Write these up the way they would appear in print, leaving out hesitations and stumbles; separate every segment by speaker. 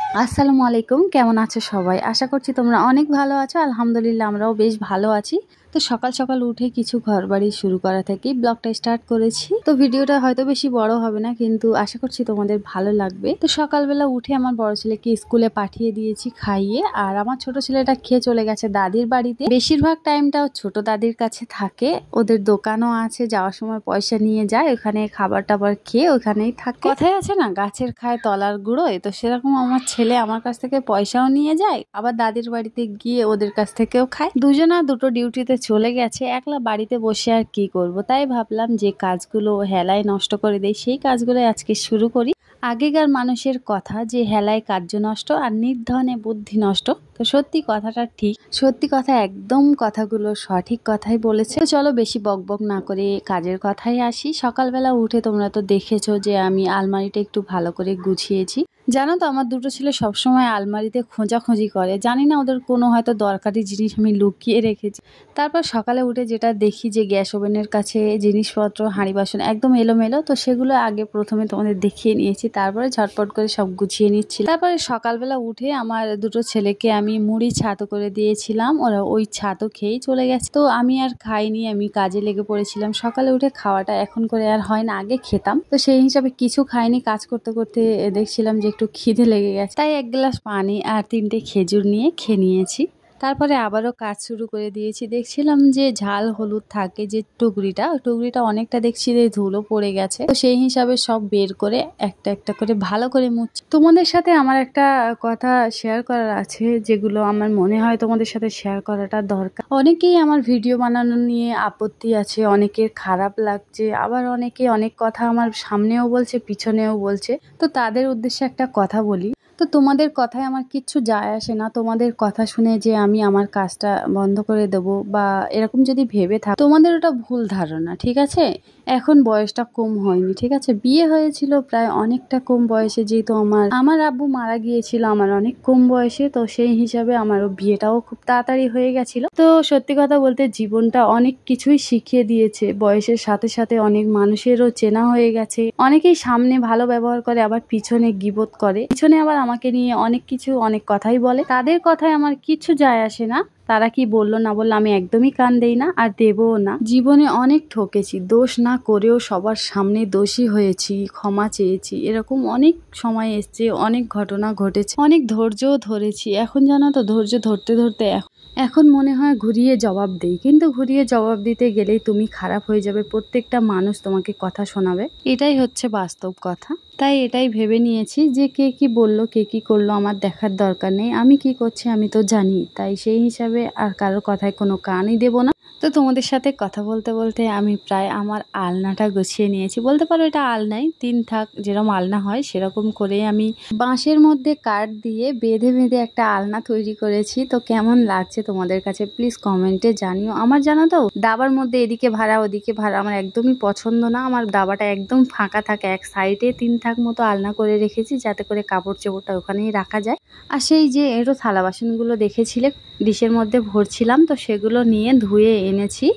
Speaker 1: আসসালামু আলাইকুম, কেমন আছো সবাই? আশা করছি তোমরা অনেক ভালো আছো। আলহামদুলিল্লাহ আমরাও বেশ ভালো আছি। তো সকাল সকাল উঠে কিছু ঘরবাড়ি শুরু করা থেকেই ব্লগটা স্টার্ট করেছি। তো ভিডিওটা হয়তো বেশি বড় হবে না, কিন্তু আশা করছি তোমাদের ভালো লাগবে। তো সকালবেলা উঠে আমার বড় ছেলেকে স্কুলে পাঠিয়ে দিয়েছি খাইয়ে, আর আমার ছোট ছেলেটা খেয়ে চলে গেছে দাদির বাড়িতে। বেশিরভাগ টাইমটাও ছোট দাদির কাছে থাকে, ওদের দোকানও আছে, যাওয়ার সময় পয়সা নিয়ে যায়, ওখানে খাবার টাবার খেয়ে ওখানেই থাকে। কথাই আছে না, গাছের খায় তলার গুঁড়োয়, তো সেরকম আমার ছেলে আমার কাছ থেকে পয়সাও নিয়ে যায়, আবার দাদির বাড়িতে গিয়ে ওদের কাছ থেকেও খায়। দুজনা দুটো ডিউটিতে চলে গেছে, একলা বাড়িতে বসে আর কি করব। তাই ভাবলাম যে কাজগুলো হেলায় নষ্ট করে দেই, সেই কাজগুলো আজকে শুরু করি। আগেকার মানুষের কথা যে হেলায় কার্য নষ্ট আর নির্ধনে বুদ্ধি নষ্ট, তো সত্যি কথাটা ঠিক, সত্যি কথা একদম, কথাগুলো সঠিক কথাই বলেছে। তো চলো বেশি বকবক না করে কাজের কথাই আসি। সকালবেলা উঠে তোমরা তো দেখেছো যে আমি আলমারিটা একটু ভালো করে গুছিয়েছি। জানো তো আমার দুটো ছেলে সবসময় আলমারিতে খোঁজাখুঁজি করে, জানি না ওদের কোনো হয়তো দরকারি জিনিস আমি লুকিয়ে রেখেছি। তারপর সকালে উঠে যেটা দেখি যে গ্যাস ওভেনের কাছে জিনিসপত্র হাঁড়ি বাসন একদম এলোমেলো, তো সেগুলো আগে প্রথমে তোমাদের দেখিয়ে নিয়েছি, তারপরে ঝটপট করে সব গুছিয়ে নিচ্ছি। তারপরে সকালবেলা উঠে আমার দুটো ছেলেকে আমি মুড়ি ছাতু করে দিয়েছিলাম, ওরা ওই ছাতু খেয়েই চলে গেছে। তো আমি আর খাইনি, আমি কাজে লেগে পড়েছিলাম। সকালে উঠে খাওয়াটা এখন করে আর হয় না, আগে খেতাম, তো সেই হিসাবে কিছু খাইনি। কাজ করতে করতে দেখছিলাম যে একটু খিদে লেগে গেছে, তাই এক গ্লাস পানি আর 3টে খেজুর নিয়ে খেয়ে নিয়েছি। তারপরে আবারও কাজ শুরু করে দিয়েছি। দেখছিলাম যে ঝাল হলুদ থাকে যে টুকরিটা অনেকটা দেখছি যে ধুলো পড়ে গেছে, তো সেই হিসাবে সব বের করে একটা একটা করে ভালো করে মুছছি। তোমাদের সাথে আমার একটা কথা শেয়ার করার আছে, যেগুলো আমার মনে হয় তোমাদের সাথে শেয়ার করাটা দরকার। অনেকেই আমার ভিডিও বানানো নিয়ে আপত্তি আছে, অনেকের খারাপ লাগছে, আবার অনেকে অনেক কথা আমার সামনেও বলছে পিছনেও বলছে। তো তাদের উদ্দেশ্যে একটা কথা বলি, তো তোমাদের কথায় আমার কিচ্ছু যায় আসে না। তোমাদের কথা শুনে যে আমি আমার কাজটা বন্ধ করে দেব বা এরকম যদি ভেবে থাক, তোমাদের ওটা ভুল ধারণা, ঠিক আছে? এখন বয়সটা কম হয়নি, ঠিক আছে? বিয়ে হয়েছিল প্রায় অনেকটা কম বয়সে, যেহেতু আমার আব্বু মারা গিয়েছিল আমার অনেক কম বয়সে, তো সেই হিসাবে আমারও বিয়েটাও খুব তাড়াতাড়ি হয়ে গেছিল। তো সত্যি কথা বলতে জীবনটা অনেক কিছুই শিখিয়ে দিয়েছে, বয়সের সাথে সাথে অনেক মানুষেরও চেনা হয়ে গেছে। অনেকেই সামনে ভালো ব্যবহার করে, আবার পিছনে গীবত করে, পিছনে আবার আমাকে নিয়ে অনেক কিছু অনেক কথাই বলে। তাদের কথায় আমার কিছু যায় আসে না, তারা কি বললো না বললো আমি একদমই কান দেই না, আর দেবও না। জীবনে অনেক ঠকেছি, দোষ না করেও সবার সামনে দোষী হয়েছি, ক্ষমা চেয়েছি, এরকম অনেক সময় এসছে, অনেক ঘটনা ঘটেছে, অনেক ধৈর্যও ধরেছি। এখন জানো তো ধৈর্য ধরতে ধরতে এখন মনে হয় ঘুরিয়ে জবাব দেই, কিন্তু ঘুরিয়ে জবাব দিতে গেলেই তুমি খারাপ হয়ে যাবে, প্রত্যেকটা মানুষ তোমাকে কথা শোনাবে, এটাই হচ্ছে বাস্তব কথা। তাই এটাই ভেবে নিয়েছি যে কে কি বললো কে কি করলো আমার দেখার দরকার নেই, আমি কি করছি আমি তো জানি, তাই সেই হিসাবে আর কারোর কথায় কোনো কানই দেব না। তো তোমাদের সাথে কথা বলতে বলতে আমি প্রায় আমার আলনাটা গুছিয়ে নিয়েছি, বলতে পারো এটা আলনাই, 3 থাক যেরকম আলনা হয় সেরকম করে আমি বাঁশের মধ্যে কাঠ দিয়ে বেঁধে বেঁধে একটা আলনা তৈরি করেছি। তো কেমন লাগছে তোমাদের কাছে প্লিজ কমেন্টে জানিও। আমার জানো তো দাবার মধ্যে এদিকে ভাড়া ওদিকে ভাড়া আমার একদমই পছন্দ না, আমার দাবাটা একদম ফাঁকা থাকে, এক সাইডে 3 থাক মতো আলনা করে রেখেছি, যাতে করে কাপড় চোপড়টা ওখানেই রাখা যায়। আর সেই যে এরও থালা বাসনগুলো দেখেছিলে ডিশের মধ্যে ভরছিলাম, তো সেগুলো নিয়ে ধুয়ে এনেছি,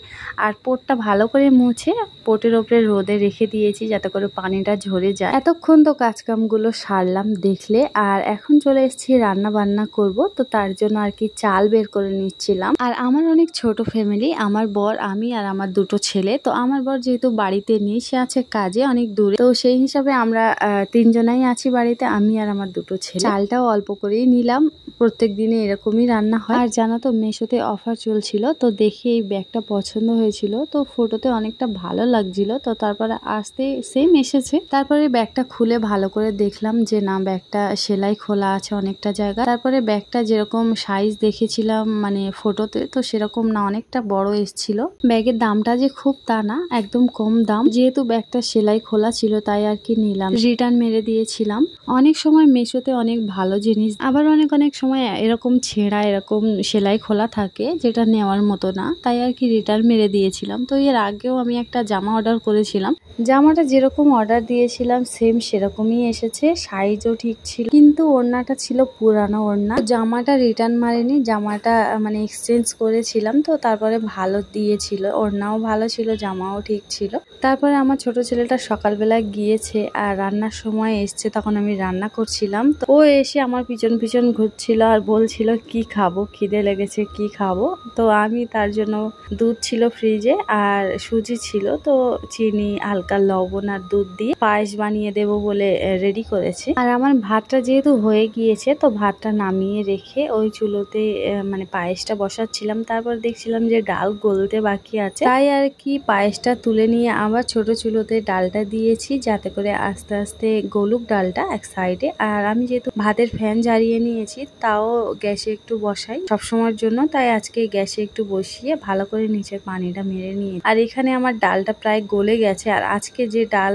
Speaker 1: আর পোটটা ভালো করে মুছে পোটের ওপরে রোদে রেখে দিয়েছি, যাতে করে পানিটা ঝরে যায়। এতক্ষণ তো কাজকামগুলো সারলাম দেখলে, আর এখন চলে এসেছি রান্না বান্না করব। তো তার জন্য আর কি চাল বের করে নিচ্ছিলাম। আর আমার অনেক ছোট ফ্যামিলি, আমার বর, আমি আর আমার দুটো ছেলে। তো আমার বর যেহেতু বাড়িতে নেই, সে আছে কাজে অনেক দূরে, তো সেই হিসাবে আমরা 3 জনাই আছি বাড়িতে, আমি আর আমার দুটো ছেলে। চালটাও অল্প করেই নিলাম, প্রত্যেক দিনে এরকমই রান্না হয়। আর জানো তো মেশোতে অফার চলছিল, তো দেখে এই ব্যাগটা পছন্দ হয়েছিল, তো ফটোতে অনেকটা ভালো লাগছিল, তো তারপরে আসতে সেম এসেছে। তারপরে ব্যাগটা খুলে ভালো করে দেখলাম যে না, ব্যাগটা সেলাই খোলা আছে অনেকটা জায়গা। তারপরে ব্যাগটা যেরকম সাইজ দেখেছিলাম মানে ফটোতে, তো সেরকম না, অনেকটা বড় এসেছিল। ব্যাগের দামটা যে খুব তা না, একদম কম দাম, যেহেতু ব্যাগটা সেলাই খোলা ছিল তাই আর কি নিলাম, রিটার্ন মেরে দিয়েছিলাম। অনেক সময় মেশোতে অনেক ভালো জিনিস, আবার অনেক সময় সময় এরকম ছেঁড়া এরকম সেলাই খোলা থাকে যেটা নেওয়ার মতো না, তাই আর কি রিটার্ন মেরে দিয়েছিলাম। তো এর আগেও আমি একটা জামা অর্ডার করেছিলাম, জামাটা যেরকম অর্ডার দিয়েছিলাম সেম সেরকমই এসেছে, সাইজও ঠিক ছিল, কিন্তু ওড়নাটা ছিল পুরানো ওড়না। জামাটা রিটার্ন মারেনি, জামাটা মানে এক্সচেঞ্জ করেছিলাম, তো তারপরে ভালো দিয়েছিল, ওড়নাও ভালো ছিল, জামাও ঠিক ছিল। তারপরে আমার ছোট ছেলেটা সকালবেলা গিয়েছে আর রান্নার সময় এসছে, তখন আমি রান্না করছিলাম। তো ও এসে আমার পিছন পিছন ঘুরছিল আর বলছিল কি খাবো, খিদে লেগেছে কি খাবো। তো আমি তার জন্য দুধ ছিল ফ্রিজে আর সুজি ছিল, তো চিনি হালকা লবণ আর দুধ দিয়ে পায়েস বানিয়ে দেব বলে রেডি করেছি। আর আমার ভাতটা যেহেতু হয়ে গিয়েছে, তো ভাতটা নামিয়ে রেখে ওই চুলোতে মানে পায়েসটা বসাচ্ছিলাম। তারপর দেখছিলাম যে ডাল গলতে বাকি আছে, তাই আর কি পায়েসটা তুলে নিয়ে আবার ছোট চুলোতে ডালটা দিয়েছি, যাতে করে আস্তে আস্তে গলুক ডালটা এক সাইডে। আর আমি যেহেতু ভাতের ফ্যান জ্বালিয়ে নিয়েছি, তাও গ্যাসে একটু বসাই সবসময়ের জন্য, তাই আজকে গ্যাসে একটু বসিয়ে ভালো করে নিচের পানিটা মেরে নিয়ে। আর এখানে আমার ডালটা প্রায় গলে গেছে। আর আজকে যে ডাল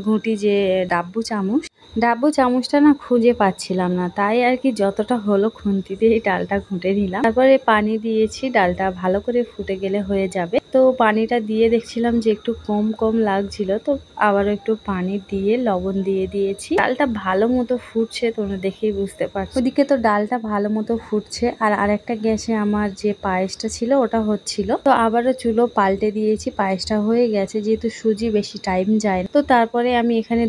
Speaker 1: ঘুঁটি, যে ডাব্বু চামচটা না খুঁজে পাচ্ছিলাম না, তাই আর কি যতটা হলো খুন্তি দিয়ে ডালটা ঘুঁটে নিলাম। তারপরে পানি দিয়েছি, ডালটা ভালো করে ফুটে গেলে হয়ে যাবে। তো পানিটা দিয়ে দেখছিলাম যে একটু কম কম লাগছিল, তো আবারও একটু পানি দিয়ে লবণ দিয়ে দিয়েছি। ডালটা ভালো মতো ফুটছে, তোমরা দেখেই বুঝতে পারছো। ওদিকে তো ডালটা ভালো মতো ফুটছে, আর আরেকটা গ্যাসে আমার যে পায়েসটা ছিল ওটা হচ্ছিল। তো আবারও চুলো পাল্টে দিয়েছি, পায়েসটা হয়ে গেছে, যেহেতু সুজি বেশি টাইম যায় না। তো তারপরে আমি এখানে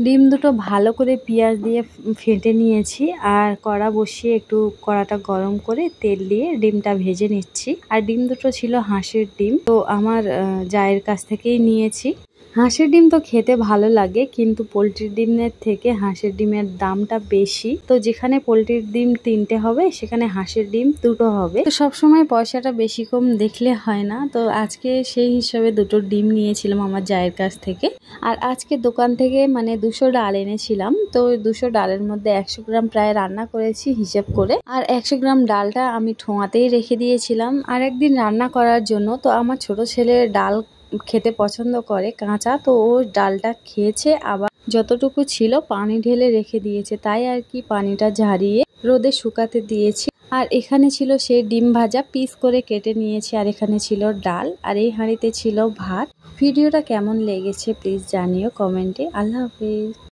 Speaker 1: ডিম দুটো ভালো করে পেঁয়াজ দিয়ে ফেটে নিয়েছি, আর কড়া বসিয়ে একটু কড়াটা গরম করে তেল দিয়ে ডিমটা ভেজে নিচ্ছি। আর ডিম দুটো ছিল হাঁসের ডিম, তো আমার জায়ের কাছ থেকেই নিয়েছি। হাঁসের ডিম তো খেতে ভালো লাগে, কিন্তু পোলট্রির ডিমের থেকে হাঁসের ডিমের দামটা বেশি। তো যেখানে পোলট্রির ডিম 3টে হবে, সেখানে হাঁসের ডিম 2টো হবে। তো সবসময় পয়সাটা বেশি কম দেখলে হয় না, তো আজকে সেই হিসাবে 2টো ডিম নিয়েছিলাম আমার জায়ের কাছ থেকে। আর আজকে দোকান থেকে মানে 200 ডাল এনেছিলাম, তো 200 ডালের মধ্যে 100 গ্রাম প্রায় রান্না করেছি হিসেব করে। আর 100 গ্রাম ডালটা আমি ঠোঁয়াতেই রেখে দিয়েছিলাম আর একদিন রান্না করার জন্য। তো আমার ছোট ছেলে ডাল খেতে পছন্দ করে কাঁচা, তো ও ডালটা খেয়েছে, আবার যতটুকু ছিল পানি ঢেলে রেখে দিয়েছে, তাই আর কি পানিটা ঝারিয়ে রোদে শুকাতে দিয়েছি। আর এখানে ছিল সেই ডিম ভাজা, পিস করে কেটে নিয়েছি, আর এখানে ছিল ডাল, আর এই হাঁড়িতে ছিল ভাত। ভিডিওটা কেমন লেগেছে প্লিজ জানিও কমেন্টে। আল্লাহ হাফেজ।